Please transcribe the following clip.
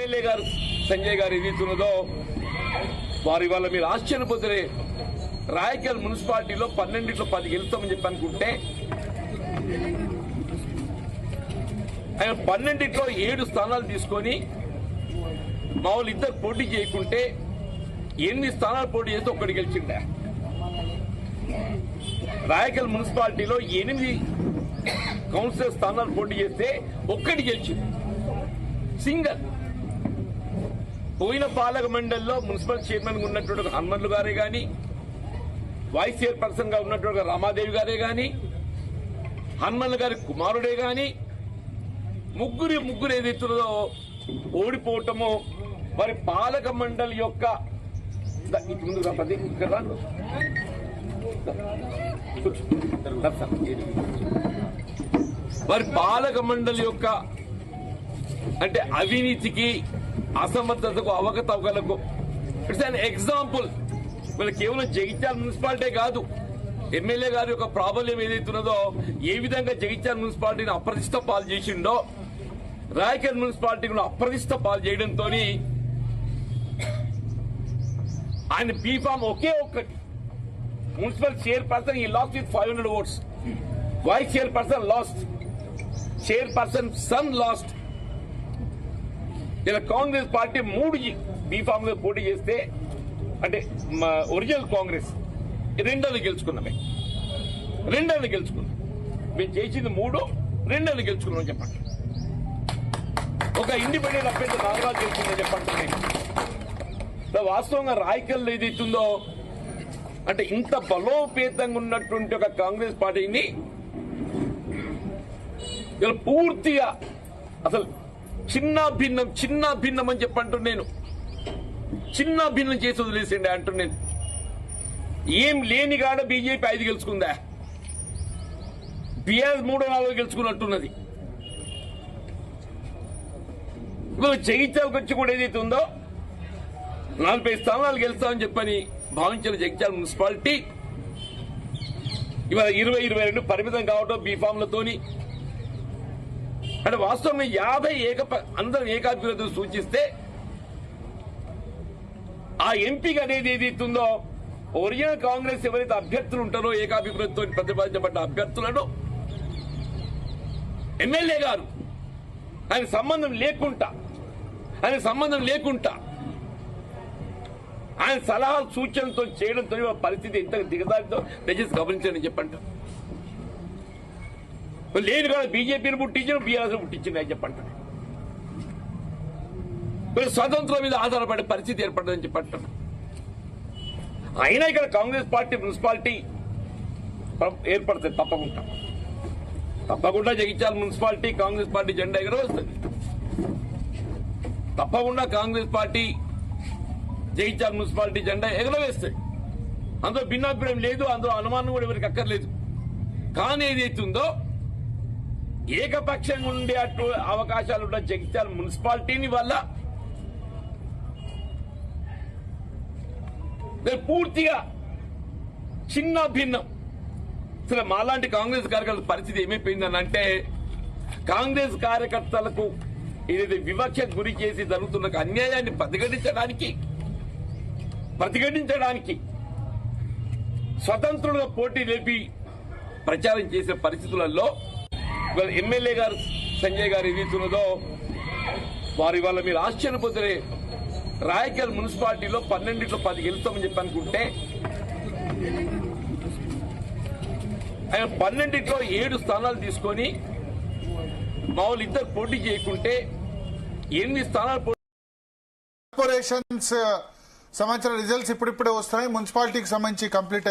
MLA గారు సంజయ్ గారు ఏదైతున్నదో వారి వల్ల మీరు ఆశ్చర్యపోతారే. రాయకల్ మున్సిపాలిటీలో 12లో 10 గెలుస్తామని చెప్పి అనుకుంటే ఆయన 12లో 7 స్థానాలు తీసుకొని మా వాళ్ళు ఇద్దరు పోటీ చేయకుంటే 8 స్థానాలు పోటీ చేస్తే ఒక్కటి గెలిచిండ. రాయకల్ మున్సిపాలిటీలో 8 కౌన్సిలర్ స్థానాలు పోటీ చేస్తే ఒక్కటి గెలిచింది, సింగల్. పోయిన పాలక మండలిలో మున్సిపల్ చైర్మన్ గా ఉన్నటువంటి హనుమన్లు గారే గాని, వైస్ చైర్పర్సన్ గా ఉన్నటువంటి రామాదేవి గారే గాని, హనుమన్లు గారి కుమారుడే గాని ముగ్గురు ఏదైతుందో ఓడిపోవటము వారి పాలక మండలి యొక్క వారి పాలక మండలి యొక్క అంటే అవినీతికి, అసమర్థతకు, అవకతవకలకు ఇట్స్ అన్ ఎగ్జాంపుల్. వీళ్ళు కేవలం జగిత్యాల మున్సిపాలిటీ కాదు, ఎమ్మెల్యే గారి యొక్క ప్రాబల్యం ఏదైతున్నదో ఏ విధంగా జగిత్యాల మున్సిపాలిటీని అప్రతిష్ట పాలు చేసిండో రాయకల్ మున్సిపాలిటీని అప్రతిష్ట పాలు చేయడంతో ఆయన బీఫామ్ ఒకే ఒక్కటి. మున్సిపల్ చైర్పర్సన్ ఈ lost with 500 votes, vice chairperson lost, chairperson son lost. ఇలా కాంగ్రెస్ పార్టీ 3 బీఫామ్ లో పోటీ చేస్తే అంటే ఒరిజినల్ కాంగ్రెస్ రెండోది గెలుచుకున్నాం. మేము చేసింది 3, రెండోది గెలుచుకున్నాం చెప్పండి. ఒక ఇండిపెండెంట్ అభ్యర్థి నాగరాజు గెలుచుకుందని చెప్పండి. వాస్తవంగా రాయకల్ ఏదైతుందో అంటే ఇంత బలోపేతంగా ఉన్నటువంటి ఒక కాంగ్రెస్ పార్టీని ఇలా పూర్తిగా అసలు చిన్న భిన్నం అని చెప్పంటున్నాను. నేను చిన్న భిన్నం చేసి వదిలేసిండే అంటున్నాను. ఏం లేని కాడ బీజేపీ 5 గెలుచుకుందా, బీఆర్ఎస్ 3-4 గెలుచుకున్నట్టున్నది. ఇప్పుడు జగిత్యాలకు వచ్చి కూడా ఏదైతే ఉందో 40 స్థానాలు గెలుస్తామని చెప్పని భావించిన జగిత్యాల మున్సిపాలిటీ ఇవాళ 20-22 పరిమితం కావడం బీఫామ్లతోని. అంటే వాస్తవంగా 50 అందరం ఏకాభిప్రాయం సూచిస్తే ఆ ఎంపిక అనేది ఏదైతుందో ఒరిజినల్ కాంగ్రెస్ ఎవరైతే అభ్యర్థులు ఉంటారో ఏకాభిప్రాయంతో ప్రతిపాదించబడ్డ అభ్యర్థులను ఎమ్మెల్యే గారు ఆయన సంబంధం లేకుండా ఆయన సలహాలు సూచనలతో చేయడంతో పరిస్థితి ఎంత దిగదారితో దయచేసి గమనించండి చెప్పంట. లేని కూడా బీజేపీని పుట్టించిన, బీఆర్ఎస్ పుట్టించింది అని చెప్పంట. స్వతంత్రం మీద ఆధారపడే పరిస్థితి ఏర్పడదని చెప్పంటారు. అయినా ఇక్కడ కాంగ్రెస్ పార్టీ మున్సిపాలిటీ ఏర్పడుతుంది తప్పకుండా జగిత్యాల మున్సిపాలిటీ కాంగ్రెస్ పార్టీ జెండా ఎగరవేస్తుంది. తప్పకుండా కాంగ్రెస్ పార్టీ జగిత్యాల మున్సిపాలిటీ జెండా ఎగరవేస్తాయి. అందులో భిన్నాభిప్రాయం లేదు, అందులో అనుమానం కూడా ఎవరికి అక్కర్లేదు. కానీ ఏదైతుందో ఏకపక్షంగా ఉండే అటు అవకాశాలు ఉన్న జగిత్యాల మున్సిపాలిటీని వల్ల పూర్తిగా చిన్న భిన్నం. అసలు మాలాంటి కాంగ్రెస్ కార్యకర్తల పరిస్థితి ఏమైపోయిందని అంటే కాంగ్రెస్ కార్యకర్తలకు ఏదైతే వివక్షకు గురి చేసి జరుగుతున్న అన్యాయాన్ని ప్రతిఘటించడానికి స్వతంత్రులుగా పోటీ లేపి ప్రచారం చేసే పరిస్థితులలో ఎమ్మెల్యే గారు సంజయ్ గారు ఏదైతున్నదో వారి వల్ల మీరు ఆశ్చర్యపోతారే. రాయకల్ మున్సిపాలిటీలో 12లో 10 గెలుస్తామని చెప్పి అనుకుంటే ఆయన 12లో 7 స్థానాలు తీసుకొని మా వాళ్ళు ఇద్దరు పోటీ చేయకుంటే 8 స్థానాలు. కార్పొరేషన్స్ సంబంధించిన రిజల్ట్స్ ఇప్పుడిప్పుడే వస్తున్నాయి. మున్సిపాలిటీకి సంబంధించి కంప్లీట్